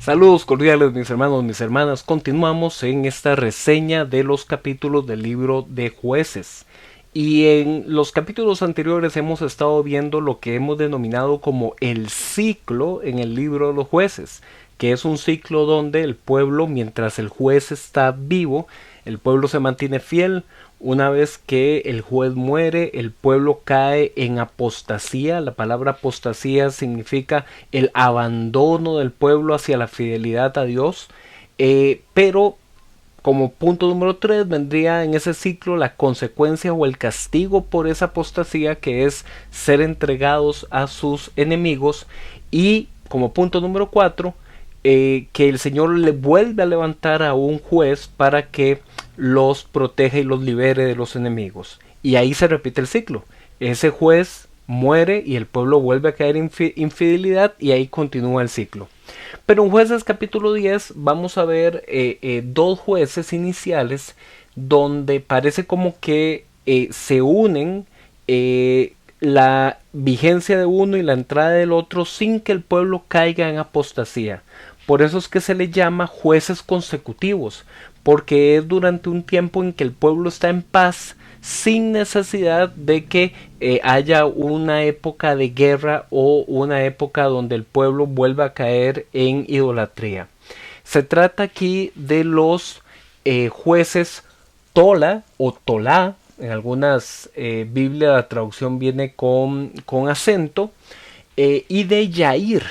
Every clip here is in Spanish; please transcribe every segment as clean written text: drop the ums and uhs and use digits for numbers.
Saludos cordiales mis hermanos, mis hermanas. Continuamos en esta reseña de los capítulos del libro de Jueces. Y en los capítulos anteriores hemos estado viendo lo que hemos denominado como el ciclo en el libro de los jueces, que es un ciclo donde el pueblo, mientras el juez está vivo, el pueblo se mantiene fiel. Una vez que el juez muere, el pueblo cae en apostasía. La palabra apostasía significa el abandono del pueblo hacia la fidelidad a Dios. Pero como punto número 3 vendría en ese ciclo la consecuencia o el castigo por esa apostasía, que es ser entregados a sus enemigos. Y como punto número 4, que el Señor le vuelve a levantar a un juez para que los proteja y los libere de los enemigos. Y ahí se repite el ciclo. Ese juez muere y el pueblo vuelve a caer en infidelidad, y ahí continúa el ciclo. Pero en Jueces capítulo 10 vamos a ver dos jueces iniciales donde parece como que se unen la vigencia de uno y la entrada del otro sin que el pueblo caiga en apostasía. Por eso es que se le llama jueces consecutivos, porque es durante un tiempo en que el pueblo está en paz, sin necesidad de que haya una época de guerra o una época donde el pueblo vuelva a caer en idolatría. Se trata aquí de los jueces Tola o Tolá. En algunas Biblias la traducción viene con acento, y de Yair.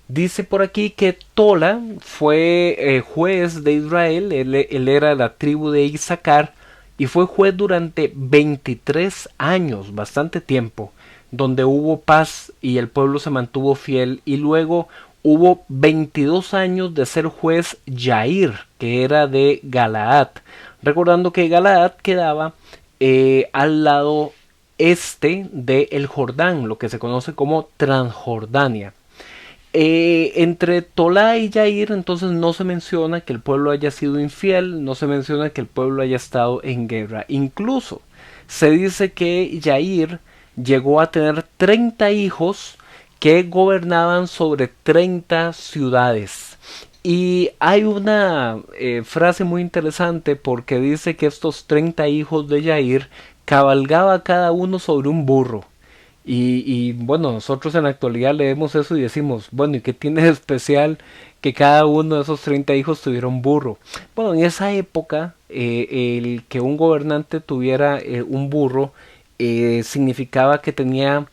Dice por aquí que Tola fue juez de Israel. Él era de la tribu de Isaacar y fue juez durante 23 años, bastante tiempo, donde hubo paz y el pueblo se mantuvo fiel. Y luego hubo 22 años de ser juez Yair, que era de Galaad, recordando que Galaad quedaba al lado este del Jordán, lo que se conoce como Transjordania. Entre Tolá y Yair entonces no se menciona que el pueblo haya sido infiel, no se menciona que el pueblo haya estado en guerra. Incluso se dice que Yair llegó a tener 30 hijos que gobernaban sobre 30 ciudades. Y hay una frase muy interesante, porque dice que estos 30 hijos de Yair cabalgaba cada uno sobre un burro. Y bueno, nosotros en la actualidad leemos eso y decimos, bueno, ¿y qué tiene de especial que cada uno de esos 30 hijos tuviera un burro? Bueno, en esa época el que un gobernante tuviera un burro significaba que tenía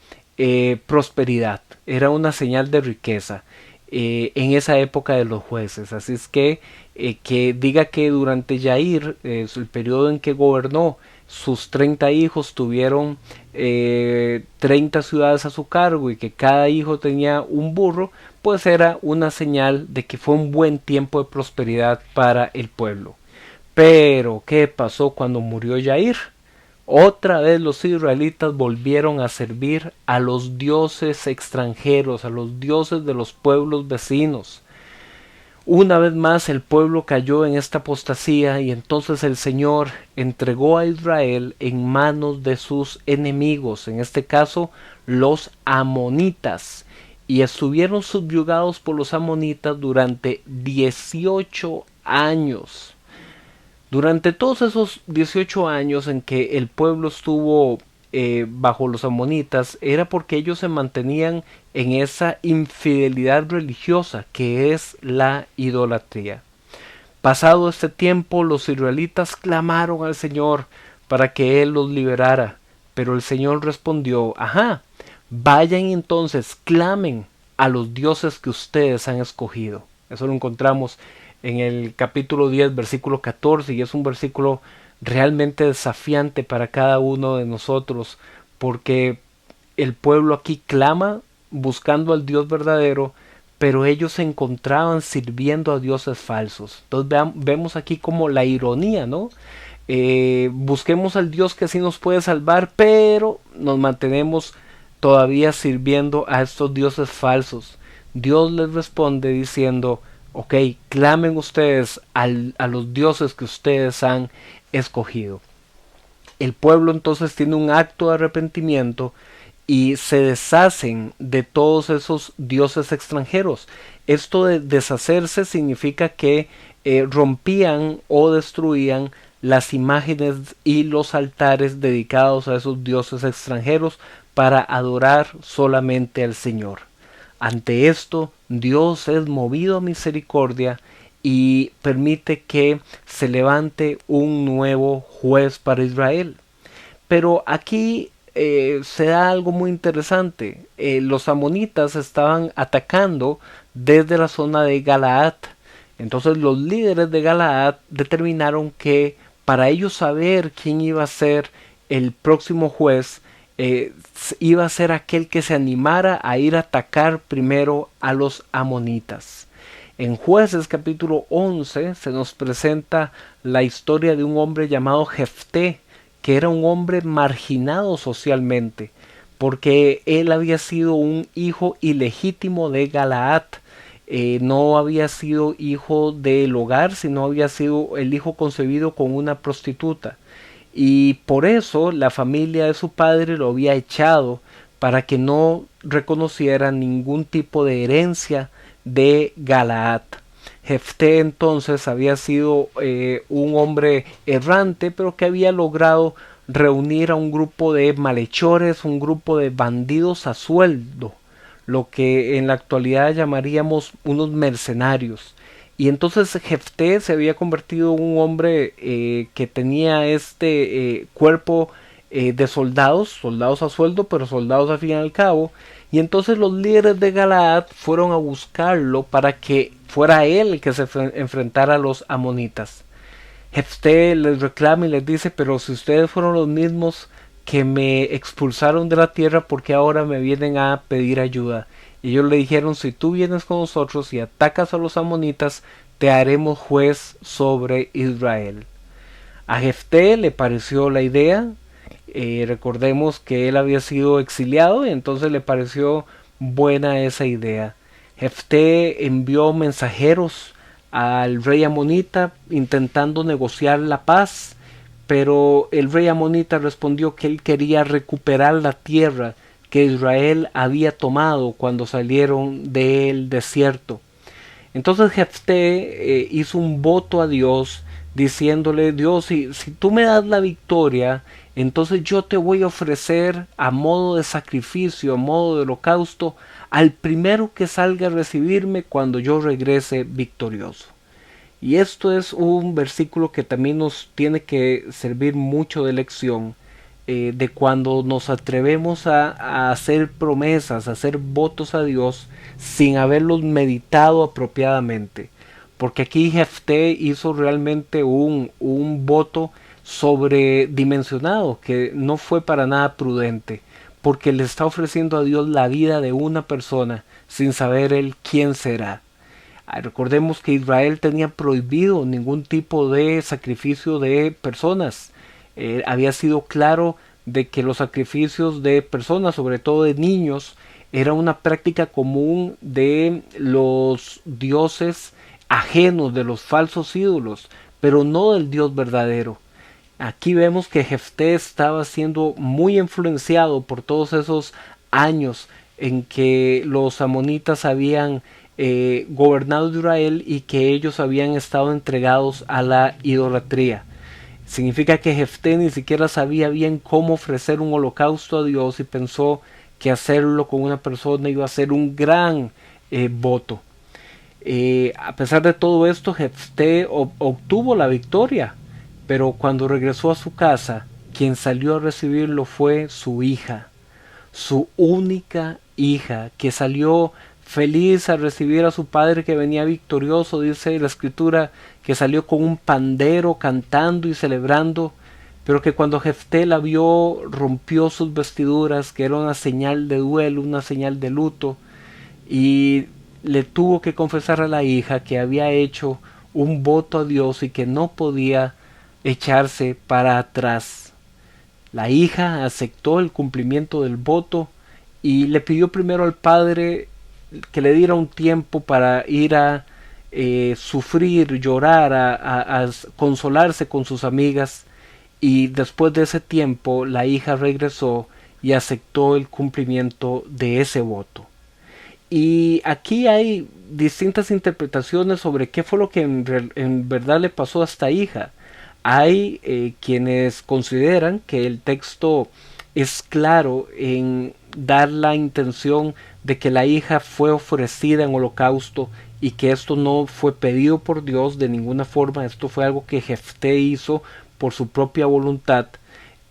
prosperidad, era una señal de riqueza en esa época de los jueces. Así es que diga que durante Yair, el periodo en que gobernó, sus 30 hijos tuvieron 30 ciudades a su cargo y que cada hijo tenía un burro, pues era una señal de que fue un buen tiempo de prosperidad para el pueblo. Pero ¿qué pasó cuando murió Yair? Otra vez los israelitas volvieron a servir a los dioses extranjeros, a los dioses de los pueblos vecinos. Una vez más el pueblo cayó en esta apostasía, y entonces el Señor entregó a Israel en manos de sus enemigos, en este caso los amonitas, y estuvieron subyugados por los amonitas durante 18 años. Durante todos esos 18 años en que el pueblo estuvo bajo los amonitas, era porque ellos se mantenían en esa infidelidad religiosa que es la idolatría. Pasado este tiempo, los israelitas clamaron al Señor para que Él los liberara, pero el Señor respondió, ajá, vayan entonces, clamen a los dioses que ustedes han escogido. Eso lo encontramos en el capítulo 10, versículo 14, y es un versículo realmente desafiante para cada uno de nosotros, porque el pueblo aquí clama buscando al Dios verdadero, pero ellos se encontraban sirviendo a dioses falsos. Entonces vemos aquí como la ironía, ¿no? Busquemos al Dios que sí nos puede salvar, pero nos mantenemos todavía sirviendo a estos dioses falsos. Dios les responde diciendo, ok, clamen ustedes a los dioses que ustedes han escogido. El pueblo entonces tiene un acto de arrepentimiento y se deshacen de todos esos dioses extranjeros. Esto de deshacerse significa que rompían o destruían las imágenes y los altares dedicados a esos dioses extranjeros para adorar solamente al Señor. Ante esto, Dios es movido a misericordia y permite que se levante un nuevo juez para Israel. Pero aquí se da algo muy interesante. Los amonitas estaban atacando desde la zona de Galaad. Entonces los líderes de Galaad determinaron que para ellos saber quién iba a ser el próximo juez, iba a ser aquel que se animara a ir a atacar primero a los amonitas. En Jueces capítulo 11 se nos presenta la historia de un hombre llamado Jefté, que era un hombre marginado socialmente, porque él había sido un hijo ilegítimo de Galaad. No había sido hijo del hogar, sino había sido el hijo concebido con una prostituta. Y por eso la familia de su padre lo había echado para que no reconociera ningún tipo de herencia de Galaad. Jefté entonces había sido un hombre errante, pero que había logrado reunir a un grupo de malhechores, un grupo de bandidos a sueldo, lo que en la actualidad llamaríamos unos mercenarios. Y entonces Jefté se había convertido en un hombre que tenía este cuerpo de soldados, soldados a sueldo, pero soldados al fin y al cabo. Y entonces los líderes de Galaad fueron a buscarlo para que fuera él el que se enfrentara a los amonitas. Jefté les reclama y les dice: pero si ustedes fueron los mismos que me expulsaron de la tierra, ¿por qué ahora me vienen a pedir ayuda? Y ellos le dijeron: si tú vienes con nosotros y atacas a los amonitas, te haremos juez sobre Israel. A Jefté le pareció la idea. Recordemos que él había sido exiliado y entonces le pareció buena esa idea. Jefté envió mensajeros al rey amonita intentando negociar la paz, pero el rey amonita respondió que él quería recuperar la tierra que Israel había tomado cuando salieron del desierto. Entonces Jefté hizo un voto a Dios diciéndole: Dios, si tú me das la victoria, entonces yo te voy a ofrecer a modo de sacrificio, a modo de holocausto, al primero que salga a recibirme cuando yo regrese victorioso. Y esto es un versículo que también nos tiene que servir mucho de lección, de cuando nos atrevemos a hacer promesas, a hacer votos a Dios sin haberlos meditado apropiadamente. Porque aquí Jefté hizo realmente un voto sobredimensionado, que no fue para nada prudente, porque le está ofreciendo a Dios la vida de una persona sin saber él quién será. Recordemos que Israel tenía prohibido ningún tipo de sacrificio de personas. Había sido claro de que los sacrificios de personas, sobre todo de niños, era una práctica común de los dioses ajenos, de los falsos ídolos, pero no del Dios verdadero. Aquí vemos que Jefté estaba siendo muy influenciado por todos esos años en que los amonitas habían gobernado Israel y que ellos habían estado entregados a la idolatría. Significa que Jefté ni siquiera sabía bien cómo ofrecer un holocausto a Dios y pensó que hacerlo con una persona iba a ser un gran voto. A pesar de todo esto, Jefté obtuvo la victoria, pero cuando regresó a su casa, quien salió a recibirlo fue su hija, su única hija, que salió feliz a recibir a su padre que venía victorioso. Dice la escritura que salió con un pandero cantando y celebrando, pero que cuando Jefté la vio rompió sus vestiduras, que era una señal de duelo, una señal de luto, y le tuvo que confesar a la hija que había hecho un voto a Dios y que no podía echarse para atrás. La hija aceptó el cumplimiento del voto y le pidió primero al padre que le diera un tiempo para ir a sufrir, llorar, a consolarse con sus amigas, y después de ese tiempo la hija regresó y aceptó el cumplimiento de ese voto. Y aquí hay distintas interpretaciones sobre qué fue lo que en verdad le pasó a esta hija. Hay quienes consideran que el texto es claro en dar la intención de que la hija fue ofrecida en holocausto y que esto no fue pedido por Dios de ninguna forma, esto fue algo que Jefté hizo por su propia voluntad.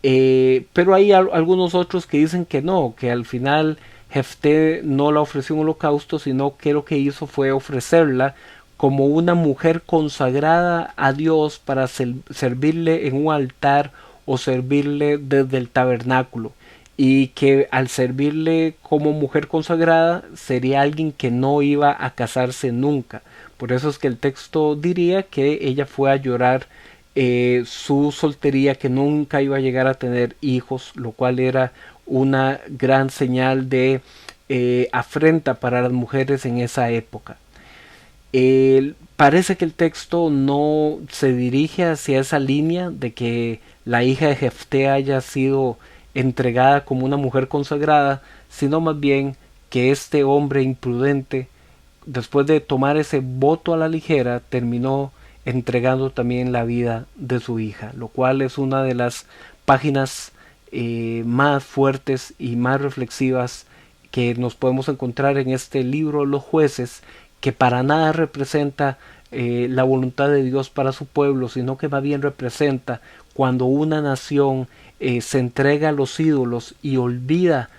Pero hay algunos otros que dicen que no, que al final Jefté no la ofreció en holocausto, sino que lo que hizo fue ofrecerla como una mujer consagrada a Dios para servirle en un altar o servirle desde el tabernáculo, y que al servirle como mujer consagrada sería alguien que no iba a casarse nunca. Por eso es que el texto diría que ella fue a llorar su soltería, que nunca iba a llegar a tener hijos, lo cual era una gran señal de afrenta para las mujeres en esa época. Parece que el texto no se dirige hacia esa línea de que la hija de Jefté haya sido entregada como una mujer consagrada, sino más bien que este hombre imprudente, después de tomar ese voto a la ligera, terminó entregando también la vida de su hija, lo cual es una de las páginas más fuertes y más reflexivas que nos podemos encontrar en este libro Los Jueces, que para nada representa la voluntad de Dios para su pueblo, sino que más bien representa cuando una nación se entrega a los ídolos y olvida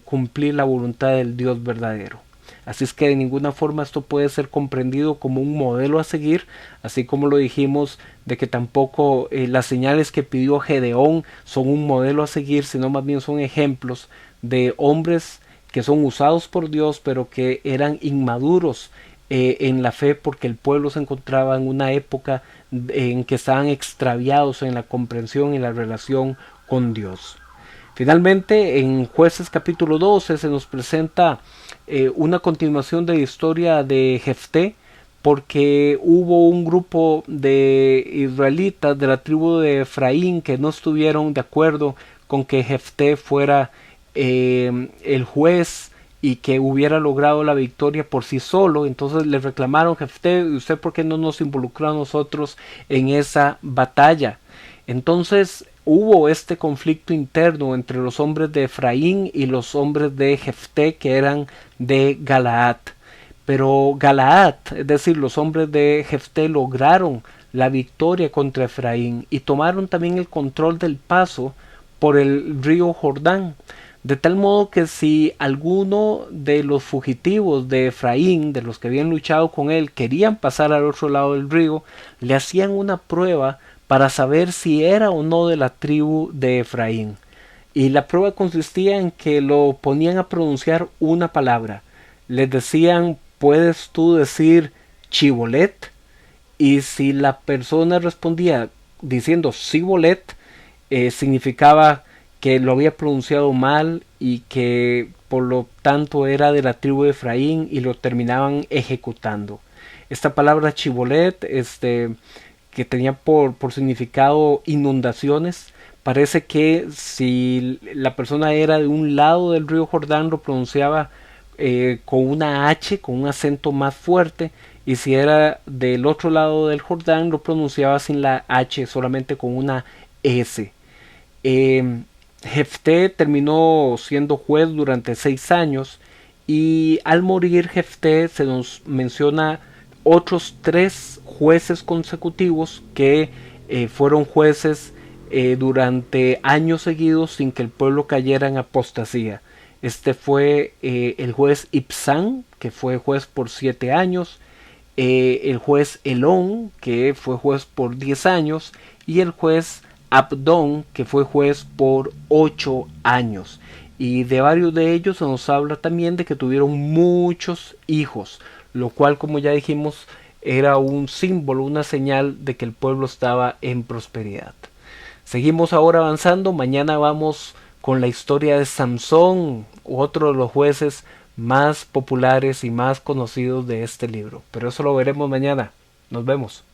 cumplir la voluntad del Dios verdadero. Así es que de ninguna forma esto puede ser comprendido como un modelo a seguir, así como lo dijimos de que tampoco las señales que pidió Gedeón son un modelo a seguir, sino más bien son ejemplos de hombres que son usados por Dios, pero que eran inmaduros en la fe, porque el pueblo se encontraba en una época en que estaban extraviados en la comprensión y la relación con Dios. Finalmente, en Jueces capítulo 12 se nos presenta una continuación de la historia de Jefté, porque hubo un grupo de israelitas de la tribu de Efraín que no estuvieron de acuerdo con que Jefté fuera el juez y que hubiera logrado la victoria por sí solo. Entonces le reclamaron: Jefté, ¿usted por qué no nos involucró a nosotros en esa batalla? Entonces hubo este conflicto interno entre los hombres de Efraín y los hombres de Jefté, que eran de Galaad. Pero Galaad, es decir, los hombres de Jefté, lograron la victoria contra Efraín y tomaron también el control del paso por el río Jordán, de tal modo que si alguno de los fugitivos de Efraín, de los que habían luchado con él, querían pasar al otro lado del río, le hacían una prueba para saber si era o no de la tribu de Efraín. Y la prueba consistía en que lo ponían a pronunciar una palabra. Les decían: ¿puedes tú decir Chibolet? Y si la persona respondía diciendo Sibolet, significaba que lo había pronunciado mal y que por lo tanto era de la tribu de Efraín, y lo terminaban ejecutando. Esta palabra Chibolet, que tenía por significado inundaciones, parece que si la persona era de un lado del río Jordán lo pronunciaba con una H, con un acento más fuerte, y si era del otro lado del Jordán lo pronunciaba sin la H, solamente con una S. Jefté terminó siendo juez durante 6 años, y al morir Jefté se nos menciona otros 3 jueces consecutivos que fueron jueces durante años seguidos sin que el pueblo cayera en apostasía. Este fue el juez Ibsán, que fue juez por 7 años, el juez Elón, que fue juez por 10 años, y el juez Abdón, que fue juez por 8 años. Y de varios de ellos se nos habla también de que tuvieron muchos hijos, lo cual, como ya dijimos, era un símbolo, una señal de que el pueblo estaba en prosperidad. Seguimos ahora avanzando. Mañana vamos con la historia de Samsón, otro de los jueces más populares y más conocidos de este libro. Pero eso lo veremos mañana. Nos vemos.